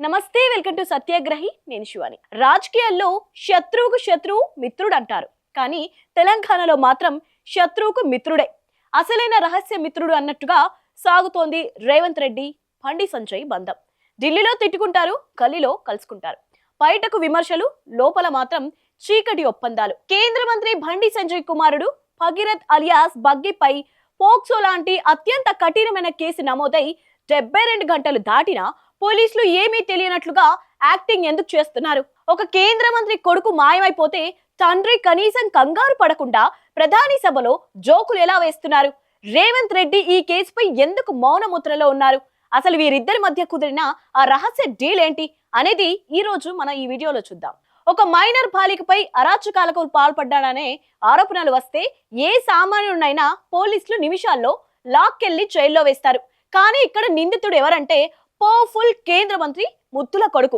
నమస్తే, welcome to సత్యాగ్రహి. నేను శివాని. రాజకీయాల్లో శత్రువుకు శత్రువు మిత్రుడు అంటారు, కానీ తెలంగాణలో మాత్రం శత్రువుకు మిత్రుడే అసలైన రహస్య మిత్రుడు అన్నట్టుగా సాగుతోంది రేవంత్ రెడ్డి బండి సంజయ్ బంధం. ఢిల్లీలో తిట్టుకుంటారు, గల్లీలో కలుసుకుంటారు. బయటకు విమర్శలు, లోపల మాత్రం చీకటి ఒప్పందాలు. కేంద్ర మంత్రి బండి సంజయ్ కుమారుడు భగీరథ్ అలియాస్ బగ్గీపై పోక్సో లాంటి అత్యంత కఠినమైన కేసు నమోదై 72 గంటలు దాటినా పోలీసులు ఏమీ తెలియనట్లుగా యాక్టింగ్ ఎందుకు చేస్తున్నారు? ఒక కేంద్ర మంత్రి కొడుకు మాయమైపోతే తండ్రి కనీసం కంగారు పడకుండా ప్రధాని సభలో జోకులు ఎలా వేస్తున్నారు? రేవంత్ రెడ్డి ఈ కేసుపై ఎందుకు మౌనముద్రలో ఉన్నారు? అసలు వీరిద్దరి మధ్య కుదిరిన ఆ రహస్య డీల్ ఏంటి అనేది ఈ రోజు మనం ఈ వీడియోలో చూద్దాం. ఒక మైనర్ బాలికపై అరాచకాలకు పాల్పడ్డాడనే ఆరోపణలు వస్తే ఏ సామాన్యుడినైనా పోలీసులు నిమిషాల్లో లాక్కెళ్లి జైల్లో వేస్తారు. కానీ ఇక్కడ నిందితుడు ఎవరంటే పవర్ఫుల్ కేంద్ర మంత్రి ముద్దుల కొడుకు.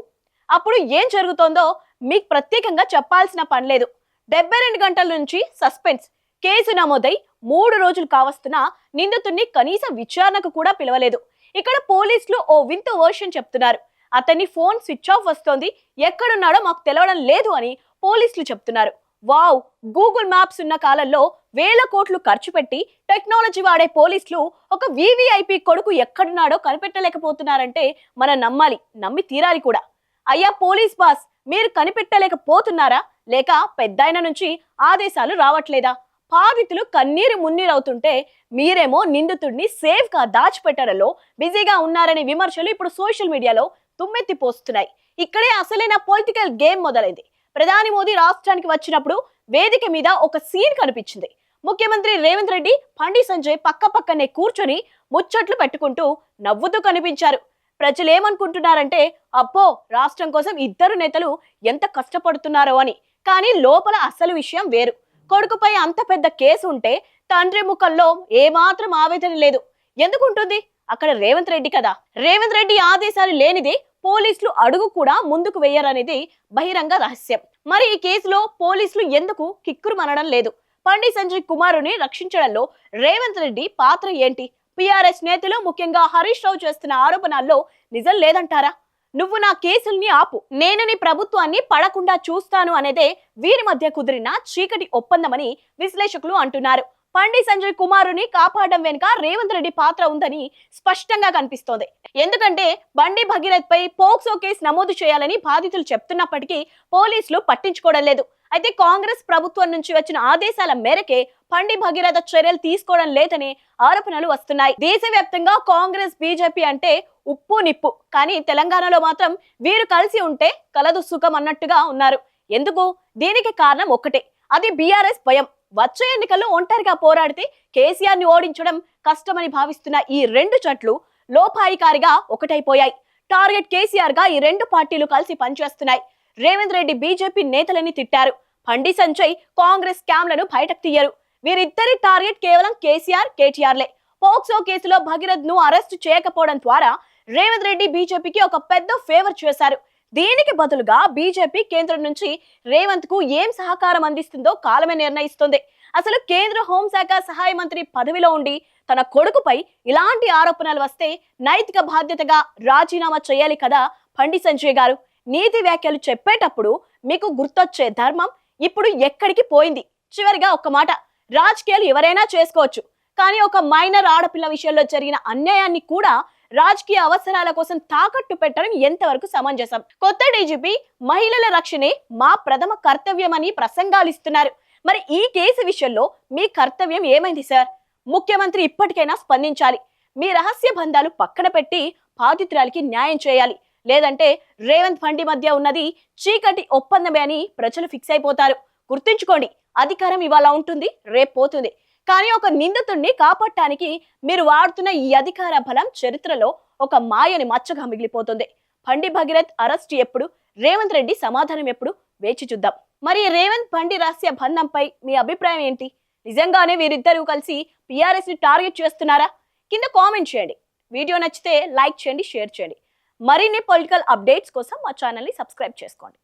అప్పుడు ఏం జరుగుతోందో మీకు ప్రత్యేకంగా చెప్పాల్సిన పని లేదు. 72 గంటల నుంచి సస్పెన్స్. కేసు నమోదై 3 రోజులు కావస్తున్నా నిందితుడిని కనీసం విచారణకు కూడా పిలవలేదు. ఇక్కడ పోలీసులు ఓ వింత వర్షన్ చెప్తున్నారు. అతన్ని ఫోన్ స్విచ్ ఆఫ్ వస్తోంది, ఎక్కడున్నాడో మాకు తెలవడం లేదు అని పోలీసులు చెప్తున్నారు. వావ్! గూగుల్ మ్యాప్స్ ఉన్న కాలంలో వేల కోట్లు ఖర్చు పెట్టి టెక్నాలజీ వాడే పోలీసులు ఒక వివిఐపి కొడుకు ఎక్కడున్నాడో కనిపెట్టలేకపోతున్నారంటే మనం నమ్మాలి, నమ్మి తీరాలి కూడా. అయ్యా పోలీస్ బాస్, మీరు కనిపెట్టలేకపోతున్నారా? లేక పెద్దాయన నుంచి ఆదేశాలు రావట్లేదా? బాధితులు కన్నీరు మున్నీరవుతుంటే మీరేమో నిందితుడిని సేఫ్ గా దాచిపెట్టడంలో బిజీగా ఉన్నారనే విమర్శలు ఇప్పుడు సోషల్ మీడియాలో తుమ్మెత్తిపోస్తున్నాయి. ఇక్కడే అసలైన పొలిటికల్ గేమ్ మొదలైంది. ప్రధాని మోదీ రాష్ట్రానికి వచ్చినప్పుడు వేదిక మీద ఒక సీన్ కనిపించింది. ముఖ్యమంత్రి రేవంత్ రెడ్డి, బండి సంజయ్ పక్కనే కూర్చొని ముచ్చట్లు పెట్టుకుంటూ నవ్వుతూ కనిపించారు. ప్రజలు ఏమనుకుంటున్నారంటే అబ్బో, రాష్ట్రం కోసం ఇద్దరు నేతలు ఎంత కష్టపడుతున్నారో అని. కానీ లోపల అసలు విషయం వేరు. కొడుకుపై అంత పెద్ద కేసు ఉంటే తండ్రి ముఖంలో ఏమాత్రం ఆవేదన లేదు. ఎందుకుంటుంది? అక్కడ రేవంత్ రెడ్డి కదా. రేవంత్ రెడ్డి ఆదేశాలు లేనిదే పోలీసులు అడుగు కూడా ముందుకు వేయరనేది బహిరంగ రహస్యం. మరి ఈ కేసులో పోలీసులు ఎందుకు కిక్కురు మనడం లేదు? బండి సంజయ్ కుమారుని రక్షించడంలో రేవంత్ రెడ్డి పాత్ర ఏంటి? పిఆర్ఎస్ నేతలు ముఖ్యంగా హరీష్ రావు చేస్తున్న ఆరోపణల్లో నిజం లేదంటారా? నువ్వు నా కేసుల్ని ఆపు, నేను నీ ప్రభుత్వాన్ని పడకుండా చూస్తాను అనేదే వీరి మధ్య కుదిరిన చీకటి ఒప్పందమని విశ్లేషకులు అంటున్నారు. బండి సంజయ్ కుమారుని కాపాడడం వెనుక రేవంత్ రెడ్డి పాత్ర ఉందని స్పష్టంగా కనిపిస్తోంది. ఎందుకంటే బండి భగీరథ్ పై పోక్సో కేసు నమోదు చేయాలని బాధితులు చెప్తున్నప్పటికీ పోలీసులు పట్టించుకోవడం లేదు. అయితే కాంగ్రెస్ ప్రభుత్వం నుంచి వచ్చిన ఆదేశాల మేరకే బండి భగీరథ చర్యలు తీసుకోవడం లేదని ఆరోపణలు వస్తున్నాయి. దేశవ్యాప్తంగా కాంగ్రెస్, బీజేపీ అంటే ఉప్పు నిప్పు, కానీ తెలంగాణలో మాత్రం వీరు కలిసి ఉంటే కలదు సుఖం అన్నట్టుగా ఉన్నారు. ఎందుకు? దీనికి కారణం ఒక్కటే, అది బీఆర్ఎస్ భయం. వచ్చే ఎన్నికల్లో ఒంటరిగా పోరాడితే కేసీఆర్ ని ఓడించడం కష్టమని భావిస్తున్న ఈ రెండు జట్లు లోపాయికారిగా ఒకటైపోయాయి. టార్గెట్ కేసీఆర్ గా ఈ రెండు పార్టీలు కలిసి పనిచేస్తున్నాయి. రేవంత్ రెడ్డి బీజేపీ నేతలని తిట్టారు. బండి సంజయ్ కాంగ్రెస్ స్కామ్లను బయటకు తీయరు. వీరిద్దరి టార్గెట్ కేవలం కేసీఆర్, కేటీఆర్లే. పోక్సో కేసులో భగీరథ్ ను అరెస్ట్ చేయకపోవడం ద్వారా రేవంత్ రెడ్డి బీజేపీకి ఒక పెద్ద ఫేవర్ చేశారు. దీనికి బదులుగా బీజేపీ కేంద్రం నుంచి రేవంత్ కు ఏం సహకారం అందిస్తుందో కాలమే నిర్ణయిస్తుంది. అసలు కేంద్ర హోంశాఖ సహాయ మంత్రి పదవిలో ఉండి తన కొడుకుపై ఇలాంటి ఆరోపణలు వస్తే నైతిక బాధ్యతగా రాజీనామా చేయాలి కదా బండి సంజయ్ గారు. నీతి వ్యాఖ్యలు చెప్పేటప్పుడు మీకు గుర్తొచ్చే ధర్మం ఇప్పుడు ఎక్కడికి పోయింది? చివరిగా ఒక్క మాట, రాజకీయాలు ఎవరైనా చేసుకోవచ్చు, కానీ ఒక మైనర్ ఆడపిల్ల విషయంలో జరిగిన అన్యాయాన్ని కూడా రాజకీయ అవసరాల కోసం తాకట్టు పెట్టడం ఎంతవరకు సమంజసం? కొత్త డీజీపీ మహిళల రక్షణే మా ప్రథమ కర్తవ్యమని ప్రసంగాలు ఇస్తున్నారు. మరి ఈ కేసు విషయంలో మీ కర్తవ్యం ఏమైంది సార్? ముఖ్యమంత్రి ఇప్పటికైనా స్పందించాలి. మీ రహస్య బంధాలు పక్కన పెట్టి బాధితురాలికి న్యాయం చేయాలి. లేదంటే రేవంత్ బండి మధ్య ఉన్నది చీకటి ఒప్పందమే అని ప్రజలు ఫిక్స్ అయిపోతారు. గుర్తుంచుకోండి, అధికారం ఇవాళ ఉంటుంది, రేపు పోతుంది. కానీ ఒక నిందితుడిని కాపాడటానికి మీరు వాడుతున్న ఈ అధికార బలం చరిత్రలో ఒక మాయని మచ్చగా మిగిలిపోతుంది. బండి భగీరథ్ అరెస్ట్ ఎప్పుడు? రేవంత్ రెడ్డి సమాధానం ఎప్పుడు? వేచి చూద్దాం. మరి రేవంత్ బండి రహస్య బంధంపై మీ అభిప్రాయం ఏంటి? నిజంగానే వీరిద్దరూ కలిసి పిఆర్ఎస్ ని టార్గెట్ చేస్తున్నారా? కింద కామెంట్ చేయండి. వీడియో నచ్చితే లైక్ చేయండి, షేర్ చేయండి. మరిన్ని పొలిటికల్ అప్డేట్స్ కోసం మా ఛానల్ ని సబ్స్క్రైబ్ చేసుకోండి.